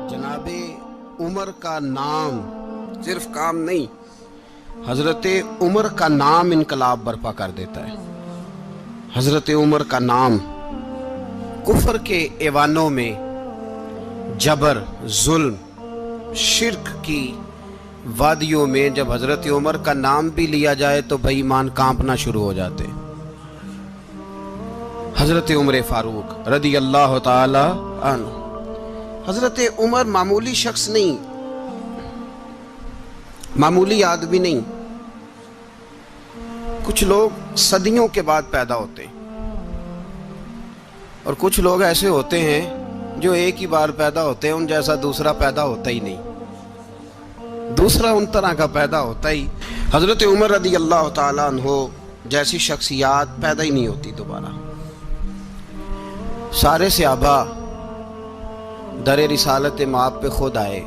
जनाब उमर का नाम सिर्फ काम नहीं, हजरत उमर का नाम इनकलाब बर्पा कर देता है। हजरत उमर का नाम कुफर के ऐवानों में, जबर, जुल्म, शिर्क की वादियों में जब हजरत उमर का नाम भी लिया जाए तो बेईमान कांपना शुरू हो जाते। हजरत उमर फारूक रदी अल्लाह ताला अन्हु। हजरत उमर मामूली शख्स नहीं, मामूली आदमी नहीं। कुछ लोग सदियों के बाद पैदा होते हैं और कुछ लोग ऐसे होते हैं जो एक ही बार पैदा होते हैं, उन जैसा दूसरा पैदा होता ही नहीं, दूसरा उन तरह का पैदा होता ही। हजरत उमर रदी अल्लाह ताला अन्हु जैसी शख्सियात पैदा ही नहीं होती दोबारा। सारे सहाबा दर रिसालत माप पे खुद आए।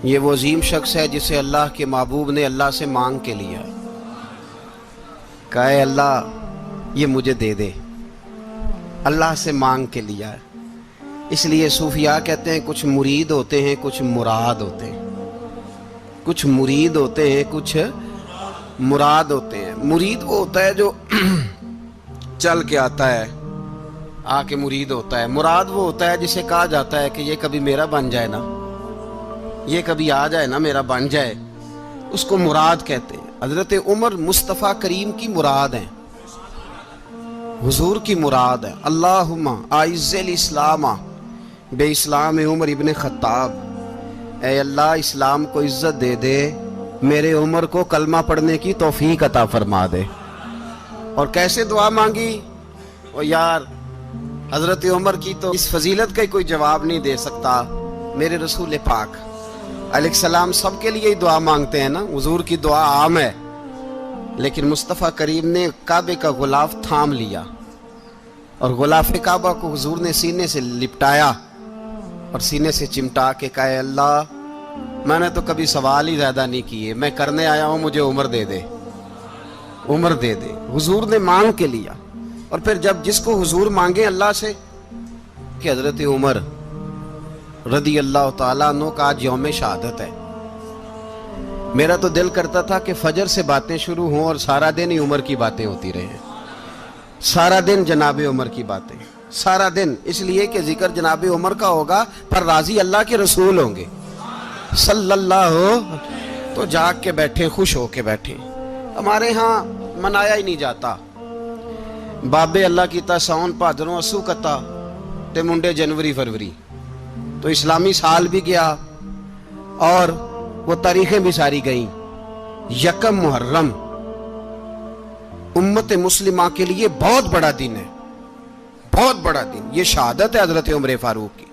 ये वो अजीम शख्स है जिसे अल्लाह के महबूब ने अल्लाह से मांग के लिया, कहा अल्लाह ये मुझे दे दे, अल्लाह से मांग के लिया है। इसलिए सूफिया कहते हैं कुछ मुरीद होते हैं, कुछ मुराद होते हैं। कुछ मुरीद होते हैं, कुछ मुराद होते हैं। मुरीद वो होता है जो चल के आता है, आके मुरीद होता है। मुराद वो होता है जिसे कहा जाता है कि ये कभी मेरा बन जाए ना, ये कभी आ जाए ना, मेरा बन जाए, उसको मुराद कहते हैं। हजरत उमर मुस्तफ़ा करीम की मुराद है, हुजूर की मुराद है। अल्लाहुम्मा आइज़्ज़िल इस्लामा बे इस्लाम उमर इब्न खत्ताब। ऐ अल्लाह इस्लाम को इज्जत दे दे, मेरे उमर को कलमा पढ़ने की तौफीक अता फरमा दे। और कैसे दुआ मांगी? और यार हजरत उमर की तो इस फजीलत का कोई जवाब नहीं दे सकता। मेरे रसूल पाक अलैहिस्सलाम सबके लिए ही दुआ मांगते हैं ना, हुजूर की दुआ आम है, लेकिन मुस्तफ़ा करीम ने काबे का गुलाफ थाम लिया और गुलाफ काबा को हुजूर ने सीने से लिपटाया और सीने से चिमटा के कहा अल्लाह मैंने तो कभी सवाल ही ज्यादा नहीं किए, मैं करने आया हूं, मुझे उम्र दे दे, उम्र दे दे। हुजूर ने मांग के लिया। और फिर जब जिसको हुजूर मांगे अल्लाह से कि हजरत उमर रदी अल्लाह ताला अन्हु का आज यौम शहादत है, मेरा तो दिल करता था कि फजर से बातें शुरू हों और सारा दिन ही उमर की बातें होती रहे, सारा दिन जनाब उमर की बातें, सारा दिन। इसलिए कि जिक्र जनाब उमर का होगा पर राजी अल्लाह के रसूल होंगे सल्लल्लाहु। तो जाग के बैठे, खुश होके बैठे। हमारे यहाँ मनाया ही नहीं जाता। बाबे अल्लाह कीता साउन भादरों असू कता ते मुंडे जनवरी फरवरी। तो इस्लामी साल भी गया और वो तारीखें भी सारी गईं। यकम मुहर्रम उम्मत मुस्लिमा के लिए बहुत बड़ा दिन है, बहुत बड़ा दिन। ये शहादत है हजरत उमर फारूक की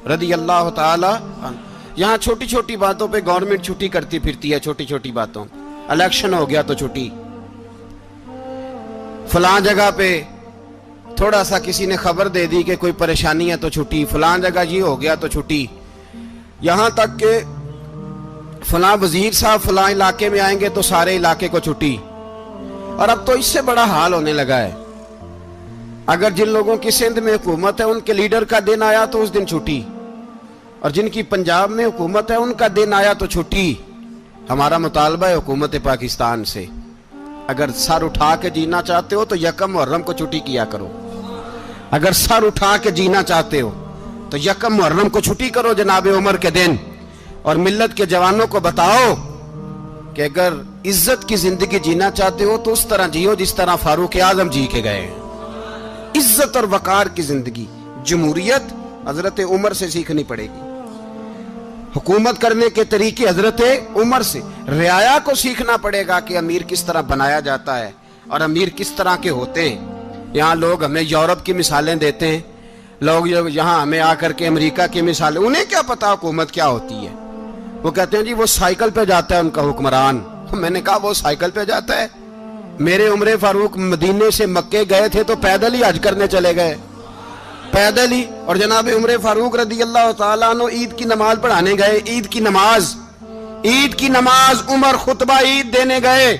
रदी अल्लाह ताला। यहाँ छोटी छोटी बातों पे गवर्नमेंट छुट्टी करती फिरती है, छोटी छोटी बातों। इलेक्शन हो गया तो छुट्टी, फलां जगह पे थोड़ा सा किसी ने खबर दे दी कि कोई परेशानी है तो छुट्टी, फलां जगह ये हो गया तो छुट्टी। यहां तक के फलां वजीर साहब फलां इलाके में आएंगे तो सारे इलाके को छुट्टी। और अब तो इससे बड़ा हाल होने लगा है, अगर जिन लोगों की सिंध में हुकूमत है उनके लीडर का दिन आया तो उस दिन छुट्टी, और जिनकी पंजाब में हुकूमत है उनका दिन आया तो छुट्टी। हमारा मुतालबा है हुकूमत पाकिस्तान से, अगर सर उठा के जीना चाहते हो तो यकम मुहर्रम को छुट्टी किया करो। अगर सर उठा के जीना चाहते हो तो यकम मुहर्रम को छुट्टी करो जनाब उमर के दिन। और मिल्लत के जवानों को बताओ कि अगर इज्जत की जिंदगी जीना चाहते हो तो उस तरह जियो जिस तरह फारूक आजम जी के गए। इज्जत और वकार की जिंदगी, जमहूरियत हजरत उमर से सीखनी पड़ेगी। हुकूमत करने के तरीके हजरत उमर से, रियाया को सीखना पड़ेगा कि अमीर किस तरह बनाया जाता है और अमीर किस तरह के होते हैं। यहाँ लोग हमें यूरोप की मिसालें देते हैं, लोग यहाँ हमें आकर के अमेरिका की मिसालें, उन्हें क्या पता हुकूमत क्या होती है। वो कहते हैं जी वो साइकिल पे जाता है उनका हुक्मरान। मैंने कहा वो साइकिल पे जाता है? मेरे उमर फारूक मदीने से मक्के गए थे तो पैदल ही हज करने चले गए, पैदल ही। और जनाब उमर फारूक रदी अल्लाह ताला अन्हु ईद की नमाज पढ़ाने गए। ईद की नमाज उमर खुतबा ईद देने गए।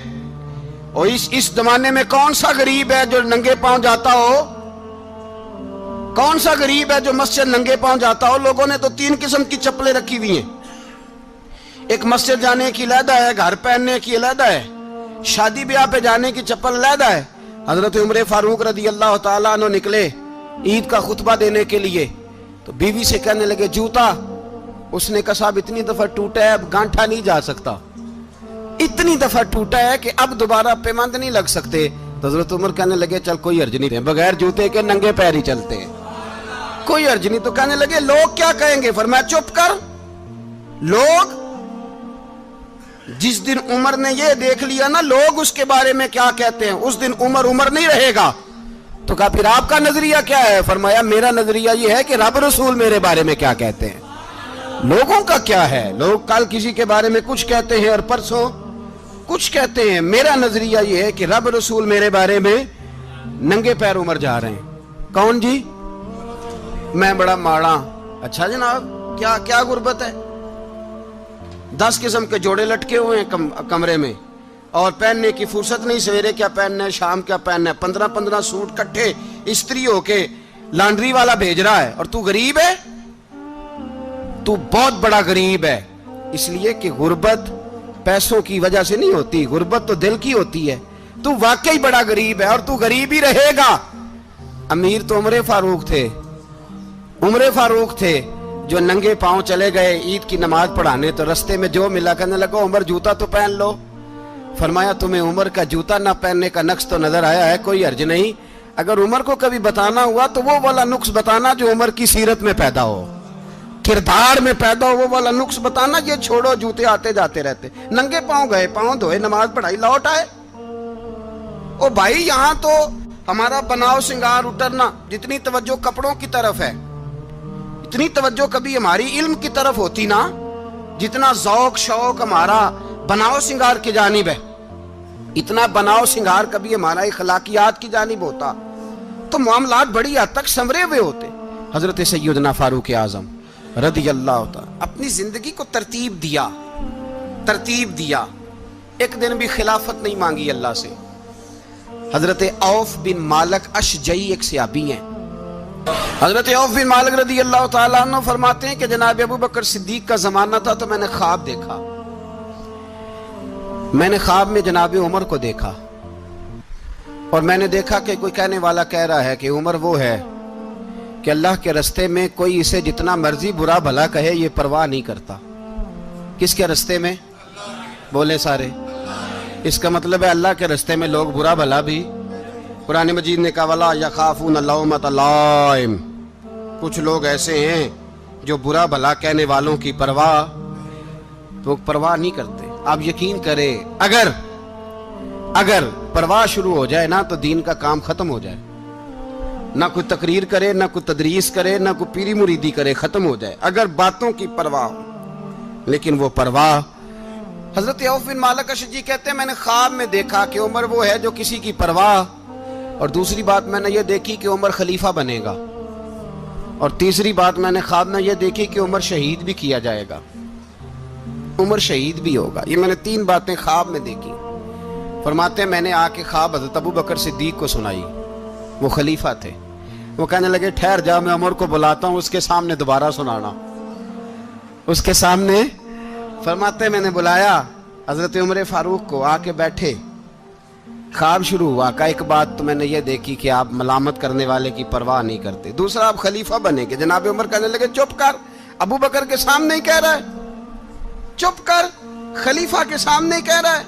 और इस जमाने में कौन सा गरीब है जो नंगे पांव जाता हो? कौन सा गरीब है जो मस्जिद नंगे पांव जाता हो? लोगों ने तो 3 किस्म की चप्पलें रखी हुई हैं। एक मस्जिद जाने की अलहदा है, घर पहनने की अलहदा है, शादी ब्याह पे जाने की चप्पल अलहदा है। हजरत उमर फारूक रदी अल्लाह ताला अन्हु निकले ईद का खुतबा देने के लिए, तो बीवी से कहने लगे जूता। उसने कहा साहब इतनी दफा टूटा है अब गांठा नहीं जा सकता, इतनी दफा टूटा है कि अब दोबारा पेमंद नहीं लग सकते। तो हजरत उमर कहने लगे चल कोई अर्ज नहीं, बगैर जूते के नंगे पैर ही चलते हैं, कोई अर्ज नहीं। तो कहने लगे लोग क्या कहेंगे? फरमाया चुप कर। लोग, जिस दिन उमर ने ये देख लिया ना लोग उसके बारे में क्या कहते हैं, उस दिन उमर उमर नहीं रहेगा। तो कहा फिर आपका नजरिया क्या है? फरमाया मेरा नजरिया ये है कि रब रसूल मेरे बारे में क्या कहते हैं। लोगों का क्या है? लोग कल किसी के बारे में कुछ कहते हैं और परसों कुछ कहते हैं। मेरा नजरिया ये है कि रब रसूल मेरे बारे में नंगे पैर उमर जा रहे हैं। कौन जी? मैं बड़ा माड़ा। अच्छा जनाब, क्या क्या गुर्बत है? 10 किस्म के जोड़े लटके हुए हैं कमरे में और पहनने की फुर्सत नहीं। सवेरे क्या पहनना है, शाम क्या पहनना है, 15-15 सूट कट्ठे इस्त्री होके लॉन्ड्री वाला भेज रहा है और तू गरीब है। तू बहुत बड़ा गरीब है, इसलिए कि गुर्बत पैसों की वजह से नहीं होती, गुर्बत तो दिल की होती है। तू वाकई बड़ा गरीब है और तू गरीब ही रहेगा। अमीर तो उमर फारूक थे, उमर फारूक थे जो नंगे पांव चले गए ईद की नमाज पढ़ाने। तो रस्ते में जो मिला कहने लगा उमर जूता तो पहन लो। फरमाया तुम्हें उमर का जूता ना पहनने का नक्श तो नजर आया है, कोई अर्ज नहीं। अगर उमर को कभी बताना हुआ तो वो वाला नुक्स बताना जो उमर की सीरत में पैदा हो, किरदार में पैदा हो, वो वाला नुक्स बताना। ये छोड़ो जूते आते जाते रहते, नंगे पांव गए, पांव धोए, नमाज पढ़ाई, लौट आए। ओ भाई यहां तो हमारा बनाव श्रृंगार उतरना, जितनी तवज्जो कपड़ों की तरफ है इतनी तवज्जो कभी हमारी इल्म की तरफ होती ना, जितना ज़ौक शौक हमारा बनाव श्रृंगार की जानिब है, इतना बनाव श्रृंगार कभी हमारा इखलाकियात की जानिब होता तो मामलात बड़ी हद तक संवरे हुए होते। हजरत सैयदना फारूक आजम रदी अल्लाह तआला अपनी जिंदगी को तरतीब दिया। एक दिन भी खिलाफत नहीं मांगी अल्लाह से। हजरत औफ बिन मालिक अशजई एक सहाबी हैं। हजरत औफ बिन मालिक रदी अल्लाह तआला अन्हु फरमाते हैं कि जनाब अबू बकर सिद्दीक का जमाना था तो मैंने ख्वाब देखा। मैंने ख्वाब में जनाब उमर को देखा और मैंने देखा कि कोई कहने वाला कह रहा है कि उमर वो है कि अल्लाह के रास्ते में कोई इसे जितना मर्जी बुरा भला कहे ये परवाह नहीं करता। किसके रास्ते में? बोले सारे। इसका मतलब है अल्लाह के रास्ते में लोग बुरा भला भी। कुरान मजीद ने कहा वला यखाफून लौमत लाइम, कुछ लोग ऐसे हैं जो बुरा भला कहने वालों की परवाह नहीं करते। आप यकीन करें अगर परवाह शुरू हो जाए ना तो दीन का काम खत्म हो जाए। ना कोई तकरीर करे, ना कोई तदरीस करे, ना कोई पीरी मुरीदी करे, खत्म हो जाए अगर बातों की परवाह हो। लेकिन वो परवाह, हजरत औफ बिन मालिक अशजी कहते हैं मैंने ख्वाब में देखा कि उमर वो है जो किसी की परवाह, और दूसरी बात मैंने ये देखी कि उमर खलीफा बनेगा, और तीसरी बात मैंने ख्वाब में ये देखी कि उमर शहीद भी किया जाएगा, उमर शहीद भी होगा। ये मैंने 3 बातें ख्वाब में देखी। फरमाते हैं मैंने आके ख्वाब हजरत अबू बकर सिद्दीक को सुनाई, वो खलीफा थे। वो कहने लगे ठहर जा, मैं उमर को बुलाता हूँ, उसके सामने दोबारा सुनाना। उसके सामने फरमाते मैंने बुलाया हजरत उमर फारूक को, आके बैठे, ख्वाब शुरू हुआ। का एक बात तो मैंने ये देखी कि आप मलामत करने वाले की परवाह नहीं करते, दूसरा आप खलीफा बनेंगे। जनाब उमर कहने लगे चुप कर, अबू बकर के सामने ही कह रहा है, चुप कर, खलीफा के सामने ही कह रहा है।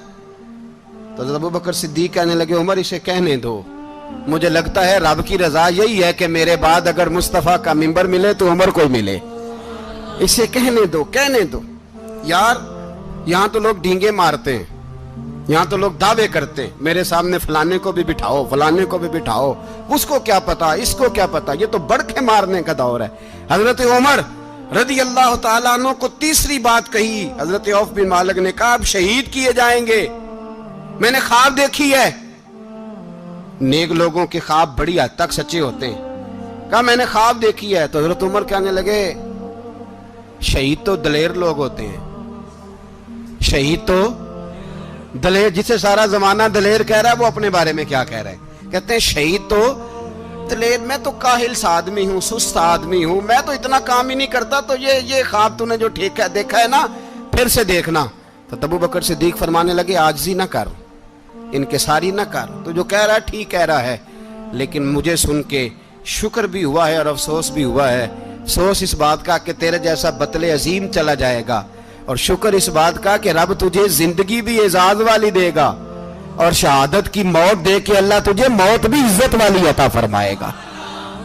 तो अबू बकर सिद्दीक कहने लगे उमर इसे कहने दो, मुझे लगता है रब की रजा यही है कि मेरे बाद अगर मुस्तफा का मिंबर मिले तो उमर को मिले, इसे कहने दो। यार यहां तो लोग डींगे मारते हैं, यहां तो लोग दावे करते हैं, मेरे सामने फलाने को भी बिठाओ, फलाने को भी बिठाओ, उसको क्या पता, इसको क्या पता, ये तो बड़के मारने का दौर है। हजरत उमर रदी अल्लाह तआला अन्हु को तीसरी बात कही। हजरत औफ बिन मालिक ने कहा आप शहीद किए जाएंगे, मैंने ख्वाब देखी है। नेक लोगों के ख्वाब बड़ी हद तक सच्चे होते हैं। कहा मैंने ख्वाब देखी है। तो हजरत उमर कहने लगे शहीद तो दलेर लोग होते हैं, शहीद तो दलेर, जिसे सारा जमाना दलेर कह रहा है वो अपने बारे में क्या कह रहे हैं? कहते हैं शहीद तो تلید میں تو کاہل سا آدمی ہوں، سست آدمی ہوں، میں تو اتنا کام ہی نہیں کرتا، تو یہ خواب تو نے جو دیکھا ہے نا پھر سے دیکھنا۔ تو ابو بکر صدیق فرمانے لگے عاجزی نہ کر، انکساری نہ کر، تو جو کہہ رہا ہے ٹھیک کہہ رہا ہے، لیکن مجھے سن کے شکر بھی ہوا ہے اور افسوس بھی ہوا ہے۔ افسوس اس بات کا کہ تیرے جیسا بطل عظیم چلا جائے گا، اور شکر اس بات کا کہ رب تجھے زندگی بھی اعزاز والی دے گا، اور شہادت کی موت دے کے اللہ تجھے موت بھی عزت والی عطا فرمائے گا۔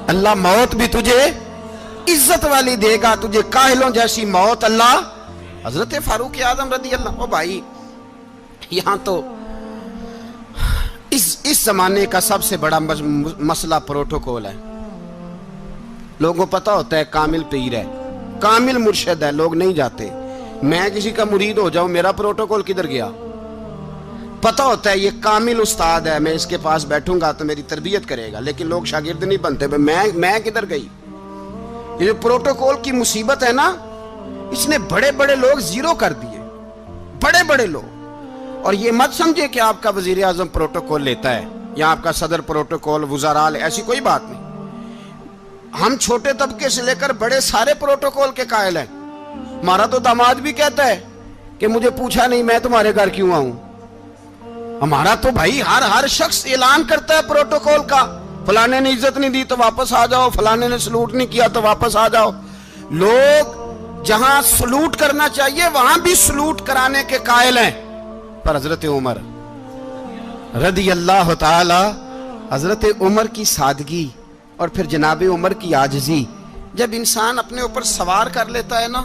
اللہ موت بھی تجھے عزت والی دے گا، تجھے کاہلوں جیسی موت اللہ۔ حضرت فاروق اعظم رضی اللہ عنہ، بھائی یہاں تو اس زمانے کا سب سے بڑا مسئلہ پروٹوکول ہے۔ لوگوں کو پتا ہوتا ہے کامل پیر ہے، کامل مرشد ہے، لوگ نہیں جاتے۔ میں کسی کا مرید ہو جاؤں، میرا پروٹوکول کدھر گیا؟ پتا ہوتا ہے یہ کامل استاد ہے، میں اس کے پاس بیٹھوں گا تو میری تربیت کرے گا، لیکن لوگ شاگرد نہیں بنتے۔ میں کدھر گئی؟ یہ جو پروٹوکول کی مصیبت ہے نا، اس نے بڑے بڑے لوگ زیرو کر دیے، بڑے بڑے لوگ۔ اور یہ مت سمجھے کہ آپ کا وزیر اعظم پروٹوکول لیتا ہے یا آپ کا صدر پروٹوکول، وزراء، ایسی کوئی بات نہیں۔ ہم چھوٹے طبقے سے لے کر بڑے سارے پروٹوکول کے قائل ہیں۔ ہمارا تو داماد بھی کہتا ہے کہ مجھے پوچھا نہیں، میں تمہارے گھر کیوں آؤں؟ ہمارا تو بھائی ہر شخص اعلان کرتا ہے پروٹوکول کا، فلانے نے عزت نہیں دی تو واپس آ جاؤ، فلانے نے سلوٹ نہیں کیا تو واپس آ جاؤ۔ لوگ جہاں سلوٹ کرنا چاہیے وہاں بھی سلوٹ کرانے کے قائل ہیں۔ پر حضرت عمر رضی اللہ تعالی، حضرت عمر کی سادگی اور پھر جناب عمر کی عاجزی، جب انسان اپنے اوپر سوار کر لیتا ہے نا،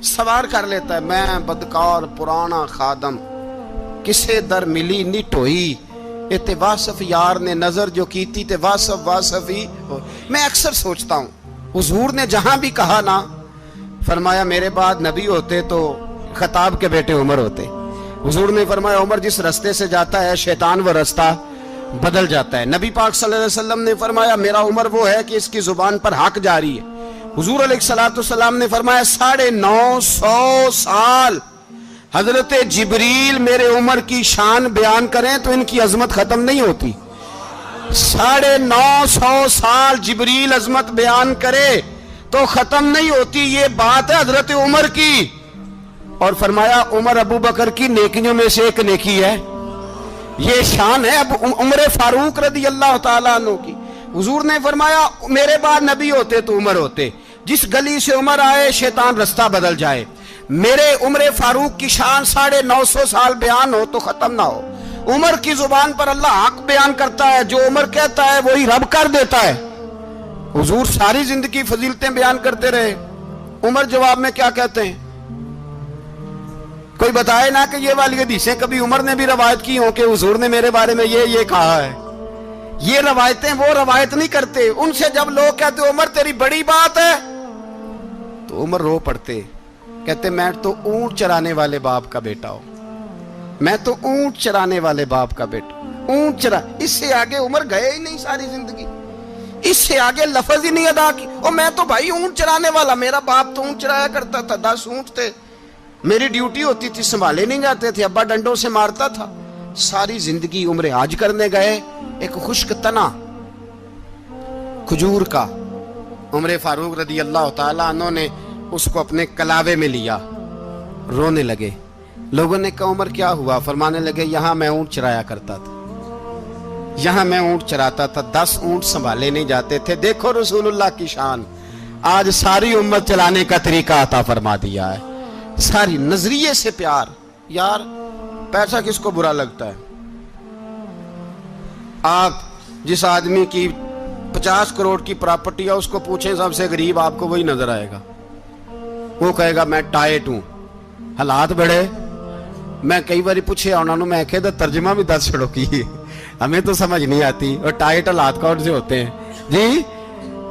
سوار کر لیتا ہے، میں بدکار پرانا خادم، کسے در ملی نی ٹوئی، تے واصف یار نے نظر جو کیتی تے واصف ہی۔ میں اکثر سوچتا ہوں حضور نے جہاں بھی کہا نا، فرمایا میرے بعد نبی ہوتے تو خطاب کے بیٹے عمر ہوتے۔ حضور نے فرمایا عمر جس رستے سے جاتا ہے شیطان وہ رستہ بدل جاتا ہے۔ نبی پاک صلی اللہ علیہ وسلم نے فرمایا میرا عمر وہ ہے کہ اس کی زبان پر حق جاری ہے۔ حضور علیہ السلام نے فرمایا 950 سال حضرت جبریل میرے عمر کی شان بیان کریں تو ان کی عظمت ختم نہیں ہوتی۔ 950 سال جبریل عظمت بیان کرے تو ختم نہیں ہوتی۔ یہ بات ہے حضرت عمر کی، اور فرمایا عمر ابو بکر کی نیکیوں میں سے ایک نیکی ہے، یہ شان ہے اب عمر فاروق رضی اللہ تعالیٰ عنہ کی۔ حضور نے فرمایا میرے بعد نبی ہوتے تو عمر ہوتے، جس گلی سے عمر آئے شیطان رستہ بدل جائے۔ میرے عمر فاروق کی شان 950 سال بیان ہو تو ختم نہ ہو۔ عمر کی زبان پر اللہ حق بیان کرتا ہے، جو عمر کہتا ہے وہی رب کر دیتا ہے۔ حضور ساری زندگی فضیلتیں بیان کرتے رہے، عمر جواب میں کیا کہتے ہیں؟ کوئی بتائے نا کہ یہ والی حدیثیں کبھی عمر نے بھی روایت کی ہوں کہ حضور نے میرے بارے میں یہ کہا ہے۔ یہ روایتیں وہ روایت نہیں کرتے، ان سے جب لوگ کہتے عمر تیری بڑی بات ہے تو عمر رو پڑتے، کہتے میں تو اونٹ چرانے والے باپ کا بیٹا ہوں، میں تو اونٹ چرانے والے باپ کا بیٹا، اونٹ چرا۔ اس سے آگے عمر گئے ہی نہیں ساری زندگی، اس سے آگے لفظ ہی نہیں ادا کی۔ اور میں تو بھائی اونٹ چرانے والا، میرا باپ تو اونٹ چرایا کرتا تھا، 10 اونٹ تھے، میری ڈیوٹی ہوتی تھی، سنبھالے نہیں جاتے تھے، ابا ڈنڈوں سے مارتا تھا۔ ساری زندگی عمر حج کرنے گئے، ایک خشک تنا کھجور کا عمر فاروق رضی اللہ تعالیٰ عنہ نے اس کو اپنے کلاوے میں لیا، رونے لگے۔ لوگوں نے کہا عمر کیا ہوا؟ فرمانے لگے یہاں میں اونٹ چرایا کرتا تھا، یہاں میں اونٹ چراتا تھا، 10 اونٹ سنبھالے نہیں جاتے تھے۔ دیکھو رسول اللہ کی شان، آج ساری امت چلانے کا طریقہ عطا فرما دیا ہے، ساری نظریے سے پیار۔ یار پیسہ کس کو برا لگتا ہے؟ آپ جس آدمی کی 50 کروڑ کی پراپرٹی ہے اس کو پوچھیں سب سے غریب، آپ کو وہی نظر آئے گا۔ وہ کہے گا میں ٹائٹ ہوں، حالات بڑے۔ میں کئی باری پوچھے انہوں نے، میں کہتا ترجمہ بھی 10 چھڑوں کی، ہمیں تو سمجھ نہیں آتی، اور ٹائٹ حالات کون سے ہوتے ہیں جی؟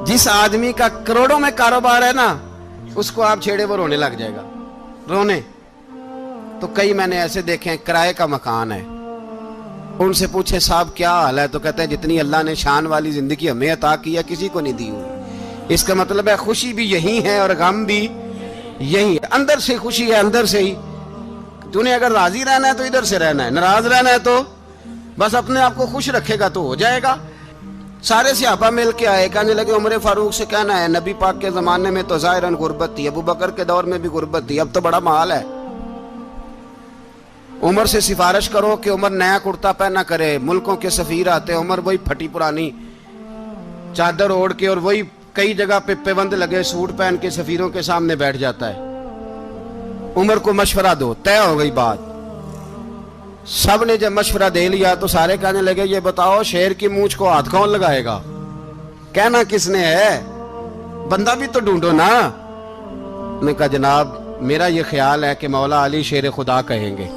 جس آدمی کا کروڑوں میں کاروبار ہے نا، اس کو آپ چھیڑے وہ رونے لگ جائے گا، رونے۔ تو کئی میں نے ایسے دیکھے ہیں کرائے کا مکان ہے، ان سے پوچھے صاحب کیا حال ہے، تو کہتے ہیں جتنی اللہ نے شان والی زندگی ہمیں عطا کی ہے کسی کو نہیں دی ہوئی۔ اس کا مطلب ہے خوشی بھی یہی ہے اور غم بھی یہی ہے، اندر سے خوشی ہے، اندر سے ہی۔ تو نے اگر راضی رہنا ہے تو ادھر سے رہنا ہے، ناراض رہنا ہے تو بس اپنے آپ کو خوش رکھے گا تو ہو جائے گا۔ सारे सहाबा मिल के आए, कहने लगे उमर फारूक से कहना है नबी पाक के ज़माने में तो ज़ाहिरन गुर्बत थी, अबू बकर के दौर में भी गुर्बत थी, अब तो बड़ा माल है, उमर से सिफारिश करो कि उमर नया कुर्ता पहना करे। मुल्कों के सफीर आते हैं, उमर वही फटी पुरानी चादर ओढ़ के और वही कई जगह पे पेबंद लगे सूट पहन के सफीरों के सामने बैठ जाता है। उमर को मशवरा दो, तय हो गई बात। सब ने जब मशवरा दे लिया तो सारे कहने लगे ये बताओ शेर की मूंछ को हाथ कौन लगाएगा, कहना किसने है, बंदा भी तो ढूंढो ना। ने कहा जनाब मेरा ये ख्याल है कि मौला अली शेर खुदा कहेंगे,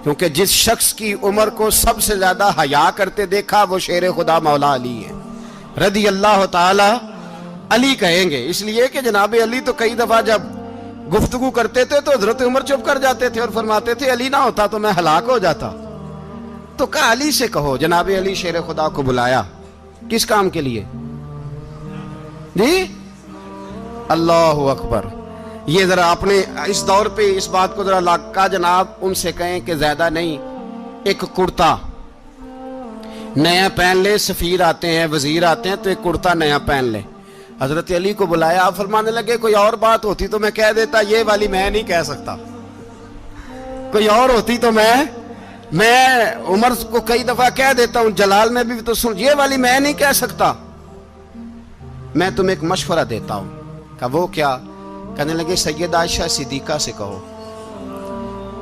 क्योंकि जिस शख्स की उमर को सबसे ज्यादा हया करते देखा वो शेर खुदा मौला अली है, रदी अल्लाह ताला अली कहेंगे। इसलिए कि जनाब अली तो कई दफा जब गुफ्तगू करते थे तो हजरत उमर चुप कर जाते थे और फरमाते थे अली ना होता तो मैं हलाक हो जाता। तो कहा अली से कहो। जनाब अली शेर खुदा को बुलाया, किस काम के लिए जी? अल्लाह अकबर। ये जरा आपने इस दौर पे इस बात को जरा लाका जनाब उनसे कहें कि ज्यादा नहीं, एक कुर्ता नया पहन ले, सफीर आते हैं वजीर आते हैं तो एक कुर्ता नया पहन ले। हजरत अली को बुलाया, आप फरमाने लगे कोई और बात होती तो मैं कह देता, ये वाली मैं नहीं कह सकता, कोई और होती तो मैं उमर को कई दफा कह देता हूं, जलाल में भी तो सुन, ये वाली मैं नहीं कह सकता, मैं तुम्हें एक मशवरा देता हूं। कहा वो क्या? कहने लगे सैयद आयशा सिद्दीका से कहो,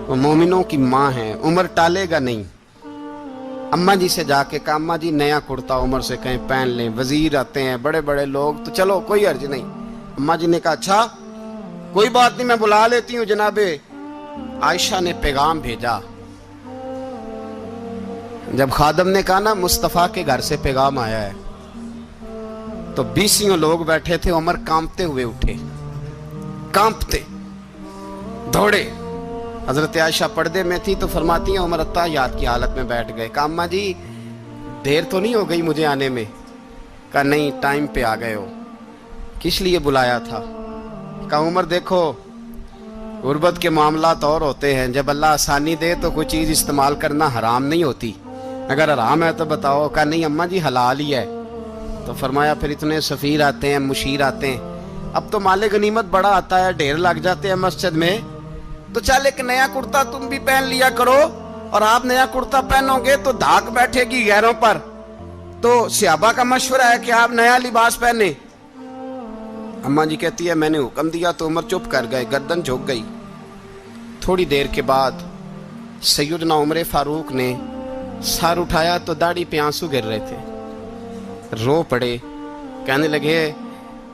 वो मोमिनों की माँ है, उमर टालेगा नहीं। अम्मा जी से जाके कहा अम्मा जी नया कुर्ता उमर से कहीं पहन लें, वजीर आते हैं बड़े बड़े लोग तो चलो कोई अर्ज नहीं। अम्मा जी ने कहा अच्छा कोई बात नहीं मैं बुला लेती हूँ। जनाबे आयशा ने पैगाम भेजा, जब खादम ने कहा ना मुस्तफा के घर से पैगाम आया है, तो 20 लोग बैठे थे। उमर कांपते हुए उठे, कांपते दौड़े। हजरत आयशा पर्दे में थी तो फरमाती हैं उमर अत्ताहियात की हालत में बैठ गए। कहा अम्मा जी देर तो नहीं हो गई मुझे आने में? कहा नहीं टाइम पे आ गए हो। किस लिए बुलाया था? कहा उमर देखो गुर्बत के मामलात और होते हैं, जब अल्लाह आसानी दे तो कोई चीज़ इस्तेमाल करना हराम नहीं होती, अगर हराम है तो बताओ। कहा नहीं अम्मा जी हलाल ही है। तो फरमाया फिर इतने सफ़ीर आते हैं मुशीर आते हैं, अब तो माले गनीमत बड़ा आता है, ढेर लग जाते हैं मस्जिद में, तो चल एक नया कुर्ता तुम भी पहन लिया करो, और आप नया कुर्ता पहनोगे तो धाक बैठेगी गैरों पर। तो सहाबा का मशवरा है कि आप नया लिबास पहने। अम्मा जी कहती है मैंने हुक्म दिया तो उमर चुप कर गए, गर्दन झुक गई। थोड़ी देर के बाद सैयदना उमर फारूक ने सर उठाया तो दाढ़ी पे आंसू गिर रहे थे, रो पड़े। कहने लगे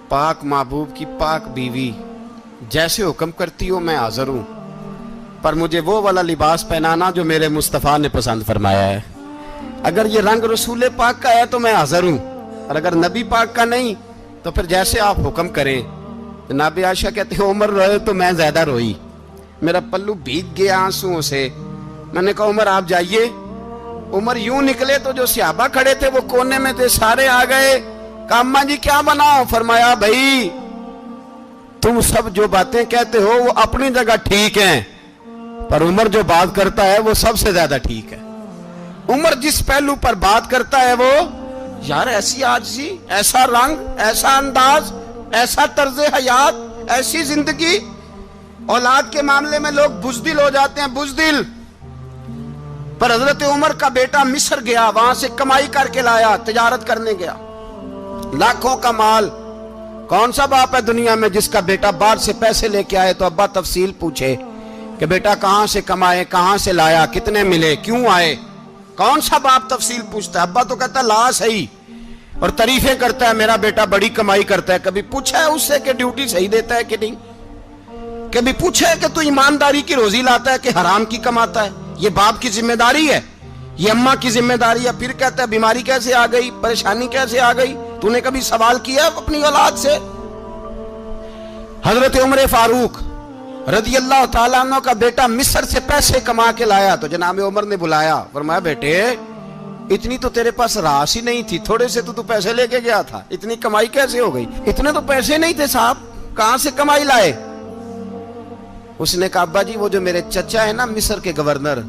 पाक महबूब की पाक बीवी, जैसे हुक्म करती हो मैं हाजिर हूं, पर मुझे वो वाला लिबास पहनाना जो मेरे मुस्तफ़ा ने पसंद फरमाया है। अगर ये रंग रसूल पाक का है तो मैं हाजिर हूं, और अगर नबी पाक का नहीं तो फिर जैसे आप हुक्म करें। जनाब आयशा कहते हैं उमर रोए तो मैं ज्यादा रोई, मेरा पल्लू भीग गया आंसुओं से। मैंने कहा उमर आप जाइए। उमर यूं निकले तो जो सहाबा खड़े थे वो कोने में थे, सारे आ गए। कहा अम्मा जी क्या बनाओ? फरमाया भाई तुम सब जो बातें कहते हो वो अपनी जगह ठीक हैं, पर उमर जो बात करता है वो सबसे ज्यादा ठीक है। उमर जिस पहलू पर बात करता है वो यार ऐसी आजिज़ी, ऐसा रंग, ऐसा अंदाज, ऐसा तर्ज हयात, ऐसी जिंदगी। औलाद के मामले में लोग बुज़दिल हो जाते हैं, बुज़दिल। पर हजरत उमर का बेटा मिस्र गया, वहां से कमाई करके लाया, तिजारत करने गया, लाखों का माल। कौन सा बाप है दुनिया में जिसका बेटा बाहर से पैसे लेके आए तो अब्बा तफसील पूछे कि बेटा कहां से कमाए, कहां से लाया, कितने मिले, क्यों आए? कौन सा बाप तफसील पूछता है? अब्बा तो कहता ला सही और तारीफें करता है मेरा बेटा बड़ी कमाई करता है। कभी पूछा है उससे कि ड्यूटी सही देता है कि नहीं? कभी पूछा है कि तू ईमानदारी की रोजी लाता है कि हराम की कमाता है? ये बाप की जिम्मेदारी है, ये अम्मा की जिम्मेदारी है। फिर कहता है बीमारी कैसे आ गई, परेशानी कैसे आ गई? तूने कभी सवाल किया अपनी औलाद से? हजरत उमर फारूक रज़ी अल्लाह ताला अन्हु का बेटा मिस्र से पैसे कमा के लाया तो जनाब उमर ने बुलाया, फरमाया बेटे इतनी तो तेरे पास रास ही नहीं थी, थोड़े से तो तू पैसे लेके गया था, इतनी कमाई कैसे हो गई? इतने तो पैसे नहीं थे साहब, कहां से कमाई लाए? उसने कहा अब्बा जी वो जो मेरे चचा है ना मिस्र के गवर्नर,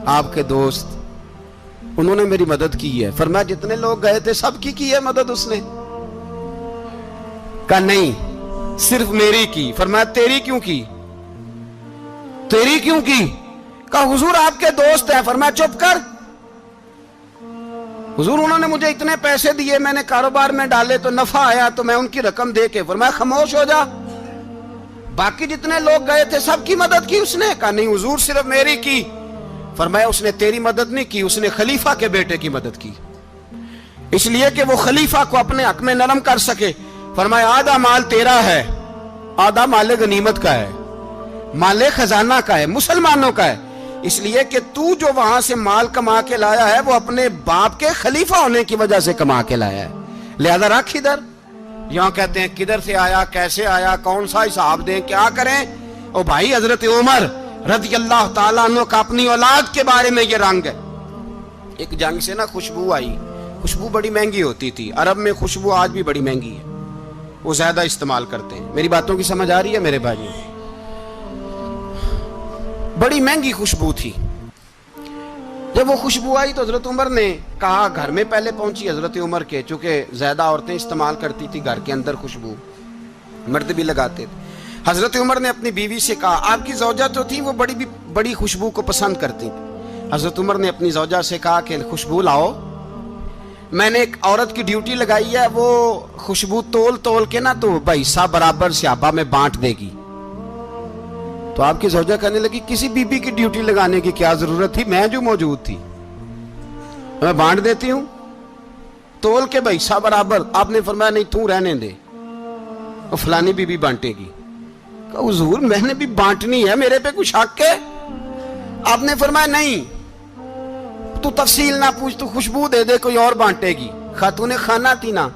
आपके दोस्त, انہوں نے میری مدد کی ہے. فرمایا جتنے لوگ گئے تھے سب کی ہے مدد اس نے؟ کہا نہیں صرف میری کی. فرمایا تیری کیوں کی؟ تیری کیوں کی؟ کہا حضور آپ کے دوست ہیں. فرمایا چپ کر حضور انہوں نے مجھے اتنے پیسے دیے, میں نے کاروبار میں ڈالے تو نفع آیا تو میں ان کی رقم دے کے. فرمایا خاموش ہو جا, باقی جتنے لوگ گئے تھے سب کی مدد کی اس نے؟ کہا نہیں حضور صرف میری کی. فرمایا اس نے تیری مدد نہیں کی, اس نے خلیفہ کے بیٹے کی مدد کی, اس لیے کہ وہ خلیفہ کو اپنے حق میں نرم کر سکے. فرمایا آدھا مال تیرا ہے, آدھا مال غنیمت کا ہے, مال خزانہ کا ہے, مسلمانوں کا ہے, اس لیے کہ تو جو وہاں سے مال کما کے لایا ہے وہ اپنے باپ کے خلیفہ ہونے کی وجہ سے کما کے لایا ہے, لہذا رکھ ادھر. یہاں کہتے ہیں کدھر سے آیا, کیسے آیا, کون سا حساب دیں, کیا کریں. او بھائی حضرت عمر رضی اللہ تعالیٰ عنہ کا اپنی اولاد کے بارے میں یہ رنگ ہے. ایک جنگ سے نا خوشبو آئی, خوشبو بڑی مہنگی ہوتی تھی, عرب میں خوشبو آج بھی بڑی مہنگی ہے, وہ زیادہ استعمال کرتے ہیں. میری باتوں کی سمجھ آ رہی ہے میرے بھائی؟ بڑی مہنگی خوشبو تھی. جب وہ خوشبو آئی تو حضرت عمر نے کہا, گھر میں پہلے پہنچی حضرت عمر کے, چونکہ زیادہ عورتیں استعمال کرتی تھی گھر کے اندر خوشبو, مرد بھی لگاتے تھے. حضرت عمر نے اپنی بیوی سے کہا, آپ کی زوجہ تو تھی وہ بڑی خوشبو کو پسند کرتی تھی. حضرت عمر نے اپنی زوجہ سے کہا کہ خوشبو لاؤ, میں نے ایک عورت کی ڈیوٹی لگائی ہے, وہ خوشبو تول کے نا تو حصہ برابر صحابہ میں بانٹ دے گی. تو آپ کی زوجہ کہنے لگی کسی بی بی کی ڈیوٹی لگانے کی کیا ضرورت تھی, میں جو موجود تھی میں بانٹ دیتی ہوں تول کے حصہ برابر. آپ نے فرمایا نہیں تو رہنے دے, وہ فلانی بی بی بانٹے گی. کہا حضور میں نے بھی بانٹنی ہے, میرے پہ کچھ حق ہے؟ آپ نے فرمایا نہیں تو تفصیل نہ پوچھ, تو خوشبو دے دے, کوئی اور بانٹے گی. خاتون خانہ تھی نا,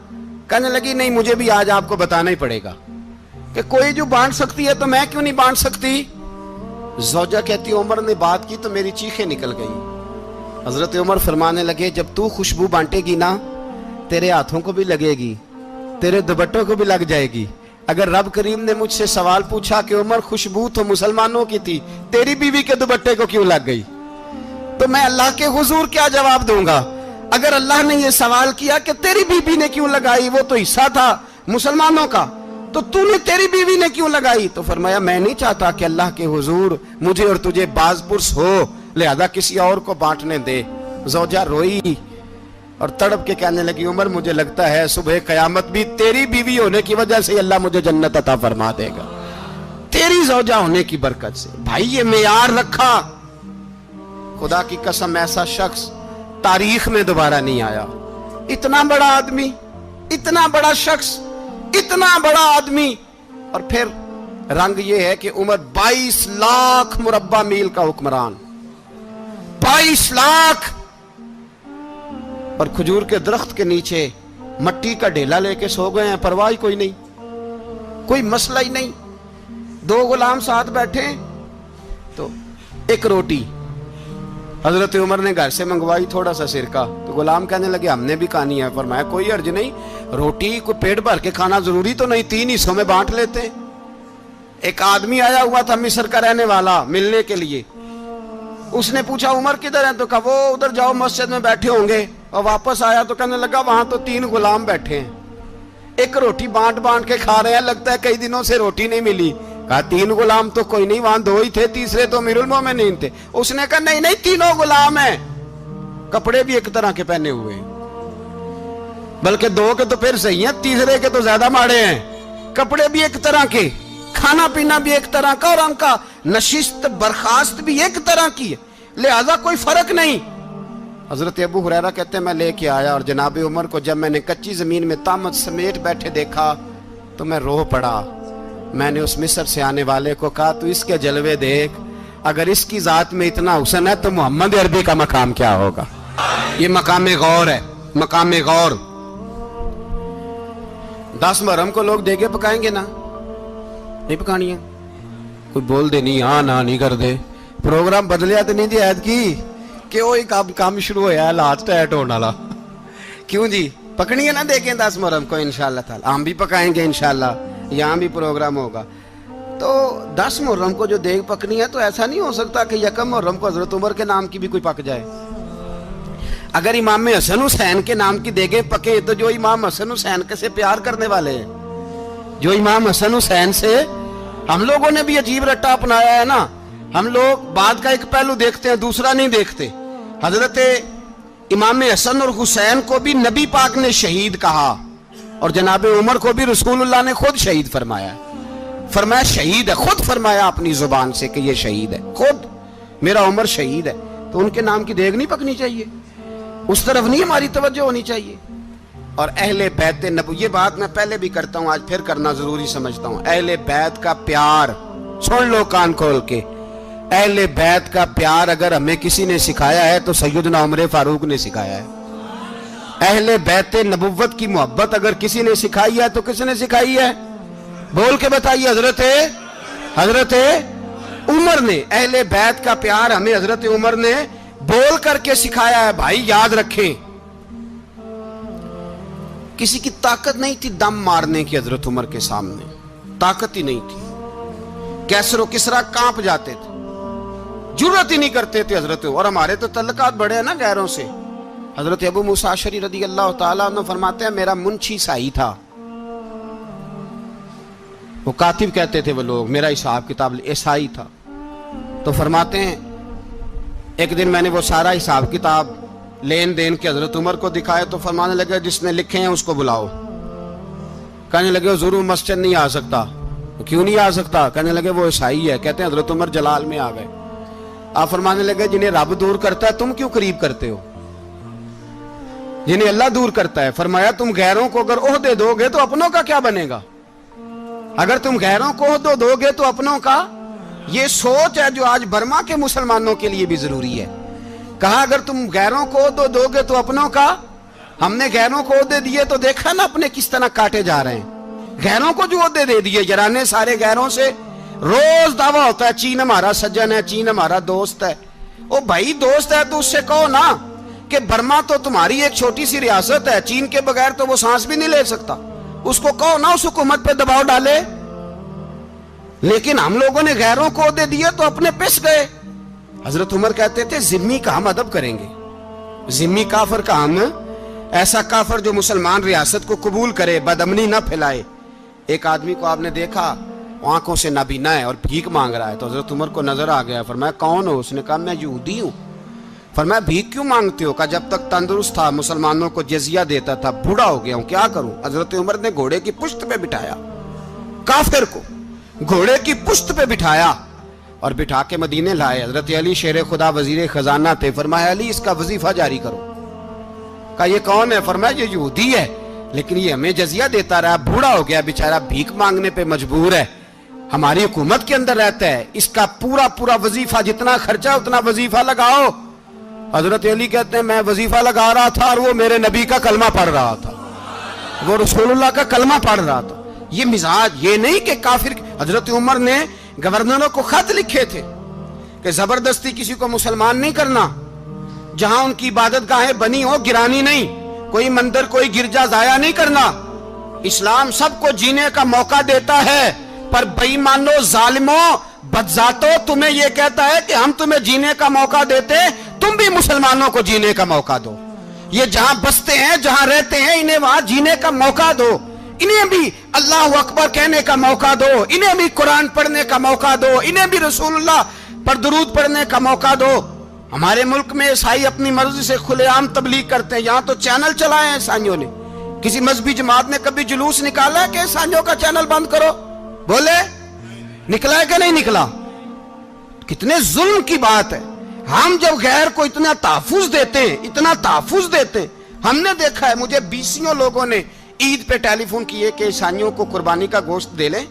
کہنے لگی نہیں مجھے بھی آج آپ کو بتانا ہی پڑے گا کہ کوئی جو بانٹ سکتی ہے تو میں کیوں نہیں بانٹ سکتی. زوجہ کہتی عمر نے بات کی تو میری چیخیں نکل گئی. حضرت عمر فرمانے لگے جب تو خوشبو بانٹے گی نا تیرے ہاتھوں کو بھی لگے گی, تیرے دوپٹوں کو بھی لگ جائے گی. اگر رب کریم نے مجھ سے سوال پوچھا کہ عمر خوشبو تو مسلمانوں کی تھی, تیری بیوی کے دوپٹے کو کیوں لگ گئی, تو میں اللہ کے حضور کیا جواب دوں گا؟ اگر اللہ نے یہ سوال کیا کہ تیری بیوی نے کیوں لگائی, وہ تو حصہ تھا مسلمانوں کا, تو نے تیری بیوی نے کیوں لگائی؟ تو فرمایا میں نہیں چاہتا کہ اللہ کے حضور مجھے اور تجھے باز پرس ہو, لہذا کسی اور کو بانٹنے دے. زوجہ روئی اور تڑپ کے کہنے لگی عمر مجھے لگتا ہے صبح قیامت بھی تیری بیوی ہونے کی وجہ سے اللہ مجھے جنت عطا فرما دے گا, تیری زوجہ ہونے کی برکت سے. بھائی یہ معیار رکھا, خدا کی قسم ایسا شخص تاریخ میں دوبارہ نہیں آیا. اتنا بڑا آدمی, اتنا بڑا شخص, اتنا بڑا آدمی, اور پھر رنگ یہ ہے کہ عمر 22 لاکھ مربع میل کا حکمران, 22 لاکھ, اور کھجور کے درخت کے نیچے مٹی کا ڈھیلا لے کے سو گئے ہیں, پرواہ کوئی نہیں, کوئی مسئلہ ہی نہیں. 2 غلام ساتھ بیٹھے تو ایک روٹی حضرت عمر نے گھر سے منگوائی, تھوڑا سا سرکہ, تو غلام کہنے لگے ہم نے بھی کھانی ہے. فرمایا کوئی حرج نہیں, روٹی کو پیٹ بھر کے کھانا ضروری تو نہیں, 3 حصوں میں بانٹ لیتے ہیں. ایک آدمی آیا ہوا تھا مصر کا رہنے والا ملنے کے لیے, اس نے پوچھا عمر کدھر ہیں, تو کہا وہ ادھر جاؤ مسجد میں بیٹھے ہوں گے. اور واپس آیا تو کہنے لگا وہاں تو 3 غلام بیٹھے ہیں, ایک روٹی بانٹ کے کھا رہے ہیں, لگتا ہے کئی دنوں سے روٹی نہیں ملی. کہا 3 غلام تو کوئی نہیں, وہاں 2 ہی تھے, تیسرے تو امیر المومنین تھے. اس نے کہا نہیں 3 غلام ہیں, کپڑے بھی ایک طرح کے پہنے ہوئے ہیں, بلکہ 2 کے تو پھر صحیح ہیں, تیسرے کے تو زیادہ ماڑے ہیں. کپڑے بھی ایک طرح کے, کھانا پینا بھی ایک طرح کا, اور ان کا نشست برخاست بھی ایک طرح کی ہے, لہذا کوئی فرق نہیں. حضرت ابو ہریرہ کہتے ہیں میں لے کے آیا, اور جناب عمر کو جب میں نے کچی زمین میں تامت سمیٹ بیٹھے دیکھا تو میں رو پڑا. میں نے اس مصر سے آنے والے کو کہا تو اس کے جلوے دیکھ, اگر اس کی ذات میں اتنا حسن ہے تو محمد عربی کا مقام کیا ہوگا. یہ مقام غور ہے, مقام غور. 10 محرم کو لوگ دیگے پکائیں گے نا, نہیں پکانی ہے, کوئی بول دے نہیں, ہاں نہ نہیں کر دے, پروگرام بدلیا تو نہیں دی عید کی کہ وہی کام شروع ہوا ہے لاسٹ ایٹ ہونے والا. کیوں جی پکنی ہے نا دیکھیں 10 محرم کو انشاءاللہ تعالی, ہم بھی پکائیں گے انشاءاللہ, یہاں بھی پروگرام ہوگا. تو 10 محرم کو جو دیگ پکنی ہے تو ایسا نہیں ہو سکتا کہ 1 محرم کو حضرت عمر کے نام کی بھی کوئی پک جائے. اگر امام حسن حسین کے نام کی دیگیں پکے تو جو امام حسن حسین سے پیار کرنے والے ہیں، جو امام حسن حسین سے، ہم لوگوں نے بھی عجیب رٹا اپنایا ہے نا، ہم لوگ بات کا ایک پہلو دیکھتے ہیں دوسرا نہیں دیکھتے۔ حضرت امام حسن اور حسین کو بھی نبی پاک نے شہید کہا، اور جناب عمر کو بھی رسول اللہ نے خود شہید فرمایا، فرمایا شہید ہے، خود فرمایا اپنی زبان سے کہ یہ شہید ہے، خود میرا عمر شہید ہے۔ تو ان کے نام کی دیگ نہیں پکنی چاہیے، اس طرف نہیں ہماری توجہ ہونی چاہیے۔ اور اہل بیت نبوی، یہ بات میں پہلے بھی کرتا ہوں، آج پھر کرنا ضروری سمجھتا ہوں، اہل بیت کا پیار، سن لو کان کھول کے، اہل بیت کا پیار اگر ہمیں کسی نے سکھایا ہے تو سیدنا عمر فاروق نے سکھایا ہے۔ اہل بیت نبوت کی محبت اگر کسی نے سکھائی ہے تو کس نے سکھائی ہے؟ بول کے بتائیے، حضرت عمر نے۔ اہل بیت کا پیار ہمیں حضرت عمر نے بول کر کے سکھایا ہے۔ بھائی یاد رکھیں، کسی کی طاقت نہیں تھی دم مارنے کی حضرت عمر کے سامنے، طاقت ہی نہیں تھی، کیسر و کسرا کانپ جاتے تھے، جرأت ہی نہیں کرتے تھے حضرت۔ اور ہمارے تو تعلقات بڑے ہیں نا غیروں سے۔ حضرت ابو موسیٰ اشعری رضی اللہ تعالیٰ عنہ فرماتے ہیں میرا منشی سائی تھا، وہ کاتب کہتے تھے وہ لوگ، میرا حساب کتاب عیسائی تھا۔ تو فرماتے ہیں ایک دن میں نے وہ سارا حساب کتاب لین دین کے حضرت عمر کو دکھائے تو فرمانے لگے جس نے لکھے ہیں اس کو بلاؤ۔ کہنے لگے ضرور مسجد نہیں آ سکتا۔ کیوں نہیں آ سکتا؟ کہنے لگے وہ عیسائی ہے۔ کہتے ہیں حضرت عمر جلال میں آ گئے۔ آپ فرمانے لگے جنہیں رب دور کرتا ہے تم کیوں قریب کرتے ہو؟ جنہیں اللہ دور کرتا ہے۔ فرمایا تم غیروں کو اگر عہدے دو گے تو اپنوں کا کیا بنے گا؟ اگر تم غیروں کو عہدے دو گے تو اپنوں کا۔ یہ سوچ ہے جو آج برما کے مسلمانوں کے لیے بھی ضروری ہے۔ کہا اگر تم غیروں کو عہدے دو گے تو اپنوں کا۔ ہم نے غیروں کو عہدے دیے تو دیکھا نا اپنے کس طرح کاٹے جا رہے ہیں۔ غیروں کو جو عہدے دے دیے جرانے سارے غیروں سے، روز دعویٰ ہوتا ہے چین ہمارا سجن ہے، چین ہمارا دوست ہے۔ او بھائی دوست ہے تو اس سے کہو نا کہ برما تو تمہاری ایک چھوٹی سی ریاست ہے، چین کے بغیر تو وہ سانس بھی نہیں لے سکتا، اس کو کہو نا اس حکومت پہ دباؤ ڈالے۔ لیکن ہم لوگوں نے غیروں کو عہدے دیے تو اپنے پس گئے۔ حضرت عمر کہتے تھے ذمی کا ہم ادب کریں گے، ذمی کافر کا ہم، ایسا کافر جو مسلمان ریاست کو قبول کرے، بدامنی نہ پھیلائے۔ ایک آدمی کو آپ نے دیکھا آنکھوں سے نابینا ہے اور بھیک مانگ رہا ہے، تو حضرت عمر کو نظر آ گیا، فرمایا کون ہو؟ اس نے کہا میں یہودی ہوں۔ فرمایا بھیک کیوں مانگتے ہو؟ کہا جب تک تندرست تھا مسلمانوں کو جزیہ دیتا تھا، بوڑھا ہو گیا ہوں کیا کروں؟ حضرت عمر نے گھوڑے کی پشت پہ بٹھایا کافر کو، گھوڑے کی پشت پہ بٹھایا اور بٹھا کے مدینے لائے۔ حضرت علی شیر خدا وزیر خزانہ تھے، فرمایا علی اس کا وظیفہ جاری کرو۔ کہا یہ کون ہے؟ فرمایا یہ یہودی ہے لیکن یہ ہمیں جزیہ دیتا رہا، بوڑھا ہو گیا بیچارہ، بھیک مانگنے پہ مجبور ہے، ہماری حکومت کے اندر رہتا ہے، اس کا پورا وظیفہ جتنا خرچہ اتنا وظیفہ لگاؤ۔ حضرت علی کہتے ہیں میں وظیفہ لگا رہا تھا اور وہ میرے نبی کا کلمہ پڑھ رہا تھا، وہ رسول اللہ کا کلمہ پڑھ رہا تھا۔ یہ مزاج، یہ نہیں کہ کافر۔ حضرت عمر نے گورنروں کو خط لکھے تھے کہ زبردستی کسی کو مسلمان نہیں کرنا، جہاں ان کی عبادت گاہیں بنی ہو گرانی نہیں، کوئی مندر کوئی گرجا ضائع نہیں کرنا۔ اسلام سب کو جینے کا موقع دیتا ہے، پر بے ایمانو ظالموں بدذاتو تمہیں یہ کہتا ہے کہ ہم تمہیں جینے کا موقع دیتے، تم بھی مسلمانوں کو جینے کا موقع دو۔ یہ جہاں بستے ہیں جہاں رہتے ہیں انہیں وہاں جینے کا موقع دو، انہیں بھی اللہ اکبر کہنے کا موقع دو، انہیں بھی قرآن پڑھنے کا موقع دو، انہیں بھی رسول اللہ پر درود پڑھنے کا موقع دو۔ ہمارے ملک میں عیسائی اپنی مرضی سے کھلے عام تبلیغ کرتے ہیں، یہاں تو چینل چلائے ہیں عیسائیوں نے۔ کسی مذہبی جماعت نے کبھی جلوس نکالا ہے کہ عیسائیوں کا چینل بند کرو؟ بولے نکلا ہے کہ نہیں نکلا؟ کتنے ظلم کی بات ہے۔ ہم جب غیر کو اتنا تحفظ دیتے ہیں، اتنا تحفظ دیتے ہیں، ہم نے دیکھا ہے، مجھے بیسیوں لوگوں نے عید پہ ٹیلی فون کیے کہ عیسائیوں کو قربانی کا گوشت دے لیں،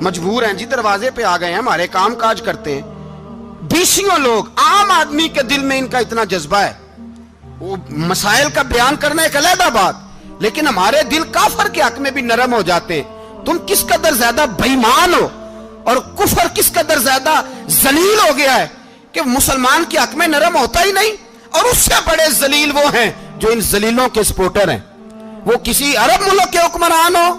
مجبور ہیں جی، دروازے پہ آ گئے ہیں، ہمارے کام کاج کرتے ہیں۔ بیسیوں لوگ، عام آدمی کے دل میں ان کا اتنا جذبہ ہے، وہ مسائل کا بیان کرنا ایک علیحدہ بات، لیکن ہمارے دل کافر کے حق میں بھی نرم ہو جاتے ہیں۔ تم کس قدر زیادہ بے ایمان ہو اور کفر کس قدر زیادہ ذلیل ہو گیا ہے کہ مسلمان کے حق میں نرم ہوتا ہی نہیں، اور اس سے بڑے ذلیل وہ ہیں جو ان ذلیلوں کے سپورٹر ہیں، وہ کسی عرب ملک کے حکمران ہو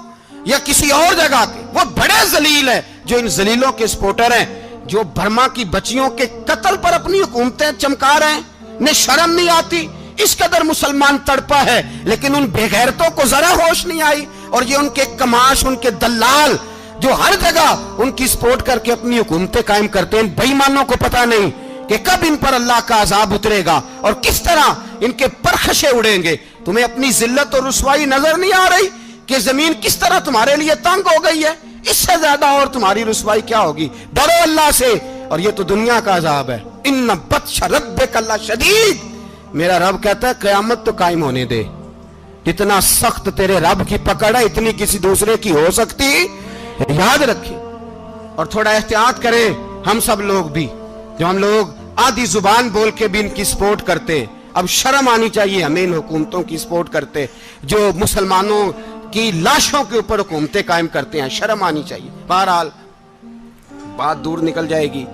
یا کسی اور جگہ کے، وہ بڑے ذلیل ہیں جو ان ذلیلوں کے سپورٹر ہیں، جو برما کی بچیوں کے قتل پر اپنی حکومتیں چمکا رہے ہیں، ने शर्म नहीं आती, इस कदर मुसलमान तड़पा है, लेकिन उन बेगैरतों को जरा होश नहीं आई। और ये उनके कमाश, उनके दलाल जो हर जगह उनकी सपोर्ट करके अपनी हुकूमतें कायम करते हैं, बेईमानों को पता नहीं कि कब इन पर अल्लाह का अजाब उतरेगा और किस तरह इनके परखशे उड़ेंगे। तुम्हें अपनी जिल्लत और रुसवाई नजर नहीं आ रही कि जमीन किस तरह तुम्हारे लिए तंग हो गई है? इससे ज्यादा और तुम्हारी रुसवाई क्या होगी? डरो अल्लाह से, और ये तो दुनिया का अजाब है। इन्ना बत्श रब्बिका लशदीद, मेरा रब कहता है कयामत तो कायम होने दे। इतना सख्त तेरे रब की पकड़ है, इतनी किसी दूसरे की हो सकती? याद रखिए और थोड़ा एहतियात करें हम सब लोग भी, जो हम लोग आधी जुबान बोल के भी इनकी सपोर्ट करते। अब शर्म आनी चाहिए हमें इन हुकूमतों की सपोर्ट करते जो मुसलमानों की लाशों के ऊपर हुकूमतें कायम करते हैं। शर्म आनी चाहिए। बहरहाल बात दूर निकल जाएगी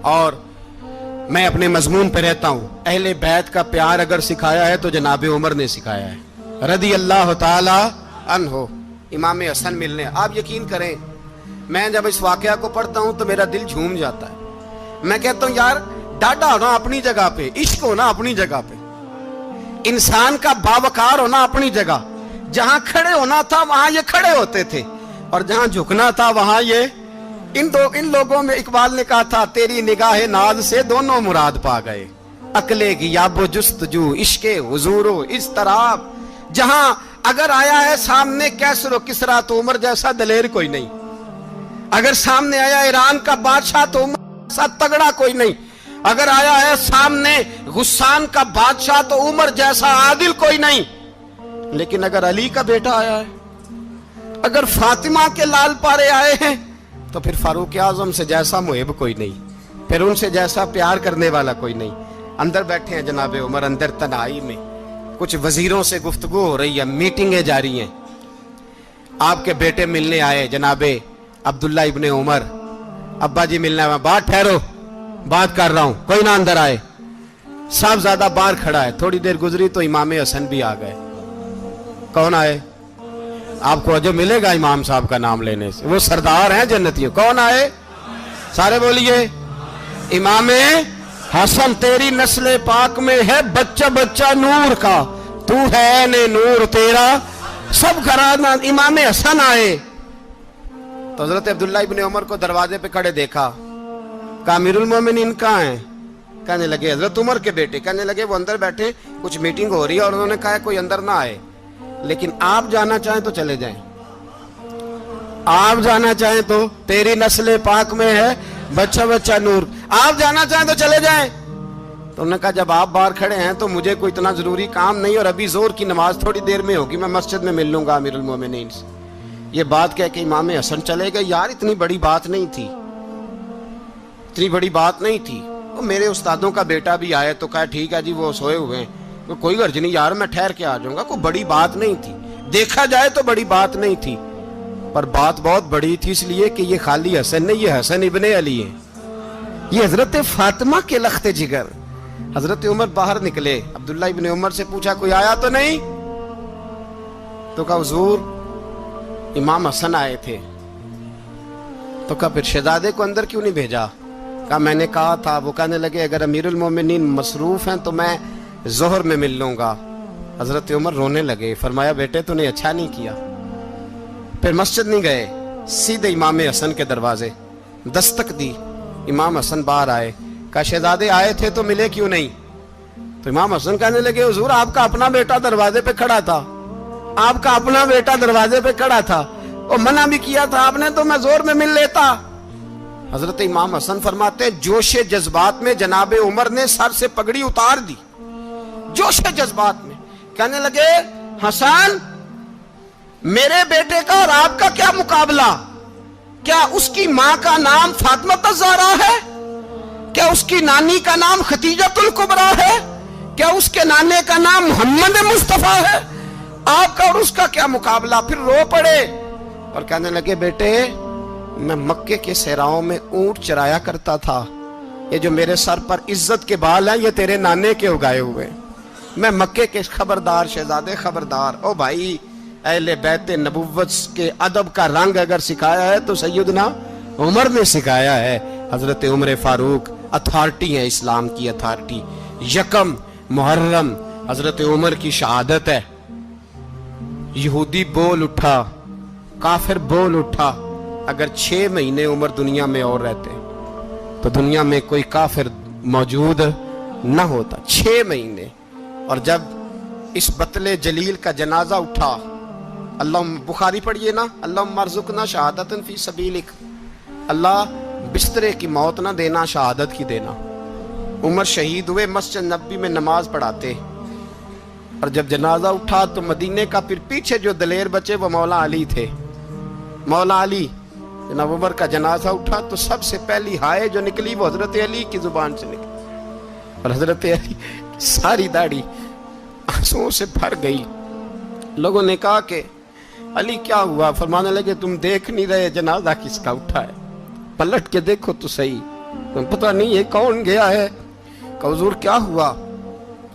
और मैं अपने मजमून पे रहता हूं। अहले बैत का प्यार अगर सिखाया है तो जनाब उमर ने सिखाया है, रदी अल्लाह ताला अन्हो। इमाम हसन मिलने, आप यकीन करें मैं जब इस वाकया को पढ़ता हूं तो मेरा दिल झूम जाता है। मैं कहता हूं यार, डाटा होना अपनी जगह पे, इश्क होना अपनी जगह पे, इंसान का बावकार होना अपनी जगह। जहां खड़े होना था वहां ये खड़े होते थे, और जहां झुकना था वहां ये इन लोगों में इकबाल ने कहा था, तेरी निगाह नाज से दोनों मुराद पा गए। अकले की याबो जुस्तजू, इश्के हुजूरो इस तरह। जहां अगर आया है सामने कैसरो किसरा तो उमर जैसा दलेर कोई नहीं। अगर सामने आया ईरान का बादशाह तो उमर जैसा तगड़ा कोई नहीं। अगर आया है सामने गुस्सान का बादशाह तो उमर जैसा आदिल कोई नहीं। लेकिन अगर अली का बेटा आया है, अगर फातिमा के लाल पारे आए हैं, तो फिर फारूक आजम से जैसा मुहिब कोई नहीं, फिर उनसे जैसा प्यार करने वाला कोई नहीं। अंदर बैठे हैं जनाब उमर, अंदर तन्हाई में कुछ वजीरों से गुफ्तगू हो रही है, मीटिंगें जारी हैं। आपके बेटे मिलने आए जनाबे अब्दुल्ला इब्ने उमर, अब्बा जी मिलने आए। बात ठहरो, बात कर रहा हूं, कोई ना अंदर आए। साहबजादा बाहर खड़ा है। थोड़ी देर गुजरी तो इमाम हसन भी आ गए। कौन आए? आपको अजब मिलेगा इमाम साहब का नाम लेने से, वो सरदार हैं जन्नतियों। कौन आए? सारे बोलिए, इमाम हसन। तेरी नस्ल पाक में है बच्चा बच्चा नूर का, तू है ने नूर तेरा सब घराना। इमाम हसन आए तो हजरत अब्दुल्ला इब्ने उमर को दरवाजे पे खड़े देखा। कहा अमीरुल मोमिनीन कहाँ हैं? कहने लगे हजरत उमर के बेटे। कहने लगे वो अंदर बैठे, कुछ मीटिंग हो रही है और उन्होंने कहा कोई अंदर ना आए, लेकिन आप जाना चाहें तो चले जाएं। आप जाना चाहें तो, तेरी नस्ल पाक में है बच्चा बच्चा नूर, आप जाना चाहें तो चले जाएं। तो उन्होंने कहा जब आप बाहर खड़े हैं तो मुझे कोई इतना जरूरी काम नहीं, और अभी जोर की नमाज थोड़ी देर में होगी, मैं मस्जिद में मिल लूंगा अमीरुल मोमिनीन से। ये बात कह के इमाम हसन चले गए। यार इतनी बड़ी बात नहीं थी, इतनी बड़ी बात नहीं थी। वो मेरे उस्तादों का बेटा भी आया तो कहा ठीक है जी वो सोए हुए हैं, तो कोई गर्ज नहीं यार, मैं ठहर के आ जाऊंगा। कोई बड़ी बात नहीं थी, देखा जाए तो बड़ी बात नहीं थी, पर बात बहुत बड़ी थी इसलिए कि ये खाली हसन नहीं, ये हसन इब्ने अली है, ये हजरत फातिमा के लख्ते जिगर। हजरत उमर बाहर निकले, अब्दुल्ला इब्ने उमर से पूछा कोई आया तो नहीं? तो कहा हुजूर इमाम हसन आए थे। तो कहा फिर शहजादे को अंदर क्यों नहीं भेजा? कहा मैंने कहा था। वो कहने लगे अगर अमीरुल मोमिनीन मसरूफ हैं तो मैं जोहर में मिल लूंगा। हजरत उमर रोने लगे। फरमाया बेटे तूने अच्छा नहीं किया। फिर मस्जिद नहीं गए, सीधे इमाम हसन के दरवाजे दस्तक दी। इमाम हसन बाहर आए। कहा शहजादे आए थे तो मिले क्यों नहीं? तो इमाम हसन कहने लगे हुजूर आपका अपना बेटा दरवाजे पे खड़ा था, आपका अपना बेटा दरवाजे पे खड़ा था, और मना भी किया था आपने, तो मैं जोर में मिल लेता। हजरत इमाम हसन फरमाते जोशे जज्बात में जनाबे उमर ने सर से पगड़ी उतार दी, जोशे जज्बात में। कहने लगे हसन मेरे बेटे का और आपका क्या मुकाबला? क्या उसकी मां का नाम फातिमा ज़हरा है? क्या उसकी नानी का नाम खतीजतुल कुबरा है? क्या उसके नाने का नाम मोहम्मद मुस्तफा है? आपका और उसका क्या मुकाबला? फिर रो पड़े और कहने लगे बेटे मैं मक्के के सहराओं में ऊंट चराया करता था, ये जो मेरे सर पर इज्जत के बाल हैं ये तेरे नाने के उगाए हुए। मैं मक्के के खबरदार शहजादे खबरदार। ओ भाई अहले बैत नबुव्वत के अदब का रंग अगर सिखाया है तो सैयदना उमर ने सिखाया है। हजरत उमर फारूक अथॉरिटी है, इस्लाम की अथॉरिटी। यकम मुहर्रम हजरत उमर की शहादत है। यहूदी बोल उठा, काफिर बोल उठा, अगर 6 महीने उमर दुनिया में और रहते तो दुनिया में कोई काफिर मौजूद न होता। 6 महीने। और जब इस बतले जलील का जनाजा उठा, अल्लाह, बुखारी पढ़िए ना, अल्लाह मरजुकना शहादतन फी सबीलिक, अल्लाह बिस्तरे की मौत ना देना, शहादत की देना। उमर शहीद हुए, मस्जिद नबी में नमाज पढ़ाते। और जब जनाजा उठा तो मदीने का फिर पीछे जो दलेर बचे वो मौला अली थे। मौला अली, जनाब उमर का जनाजा उठा तो सबसे पहली हाय जो निकली वो हजरत अली की जुबान से निकली। और हजरत अली सारी दाढ़ी आंसुओं से भर गई। लोगों ने कहा कि अली क्या हुआ? फरमाने लगे, तुम देख नहीं रहे जनाजा किसका उठा है? पलट के देखो तो सही, तुम पता नहीं ये कौन गया है? हुजूर क्या हुआ?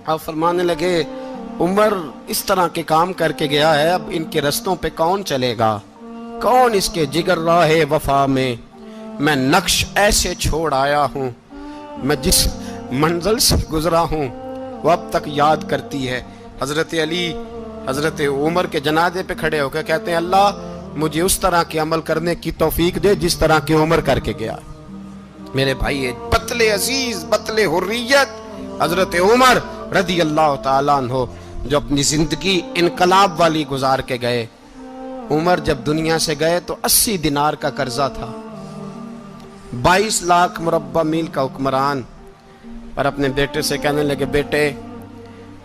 आप फरमाने लगे, उमर इस तरह के काम करके गया है, अब इनके रस्तों पे कौन चलेगा? कौन इसके जिगर राहे वफा में? मैं नक्श ऐसे छोड़ आया हूँ, मैं जिस मंजिल से गुजरा हूँ वो अब तक याद करती है। हजरत अली हजरत उमर के जनाजे पे खड़े होकर कहते हैं, अल्लाह मुझे उस तरह के अमल करने की तौफीक दे जिस तरह की उमर करके गया। मेरे भाई, बतले अजीज, बतले हुर्रियत हजरत उमर रदी अल्लाह ताला अन्हो, जो अपनी जिंदगी इनकलाब वाली गुजार के गए। उमर जब दुनिया से गए तो 80 दिनार का कर्जा था। 22 लाख मुरब्बा मील का हुक्मरान। पर अपने बेटे से कहने लगे, बेटे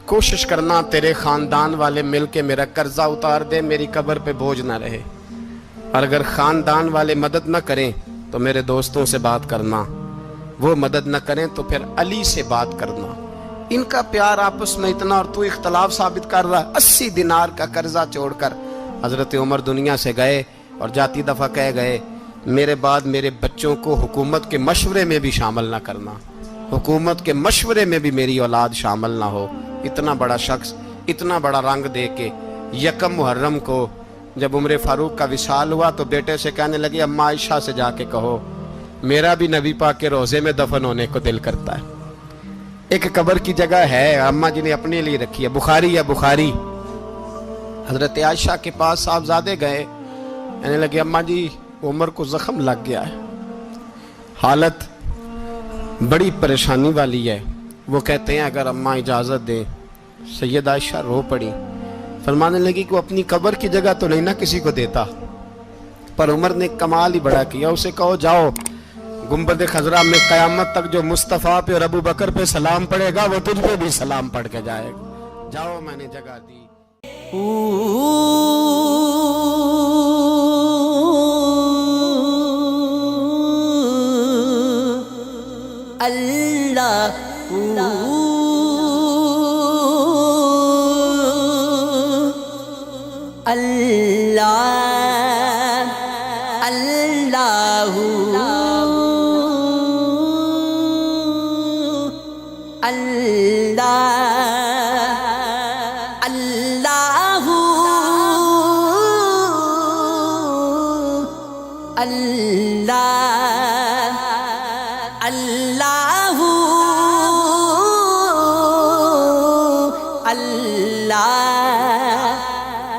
कोशिश करना तेरे खानदान वाले मिलके मेरा कर्जा उतार दे, मेरी कब्र पे बोझ ना रहे। और अगर खानदान वाले मदद न करें तो मेरे दोस्तों से बात करना, वो मदद न करें तो फिर अली से बात करना। इनका प्यार आपस में इतना, और तू इख्तलाफ साबित कर रहा है। 80 दिनार का कर्जा छोड़कर हजरत उमर दुनिया से गए और जाती दफा कह गए, मेरे बाद मेरे बच्चों को हुकूमत के मशवरे में भी शामिल ना करना, हुकूमत के मशवरे में भी मेरी औलाद शामिल ना हो। इतना बड़ा शख्स इतना बड़ा रंग दे के यकम मुहर्रम को जब उम्र फारूक का विसाल हुआ तो बेटे से कहने लगे, अम्मा आयशा से जाके कहो मेरा भी नबी पाक के रोजे में दफन होने को दिल करता है। एक कब्र की जगह है अम्मा जी ने अपने लिए रखी है, बुखारी या बुखारी। हजरत आयशा के पास साहबजादे गए, कहने लगे, अम्मा जी उमर को जख्म लग गया है, हालत बड़ी परेशानी वाली है। वो कहते हैं अगर अम्मा इजाज़त दे। सैयद आयशा रो पड़ी, फरमाने लगी कि वो अपनी कब्र की जगह तो नहीं ना किसी को देता। पर उमर ने कमाल ही बड़ा किया, उसे कहो जाओ गुंबद खजरा में कयामत तक जो मुस्तफ़ा पे और अबू बकर पे सलाम पड़ेगा वो तुझ पे भी सलाम पढ़ के जाएगा। जाओ, मैंने जगह दी। अल्लाह अल्लाह अल्लाहू अल्लाह अल्लाहू अल्लाह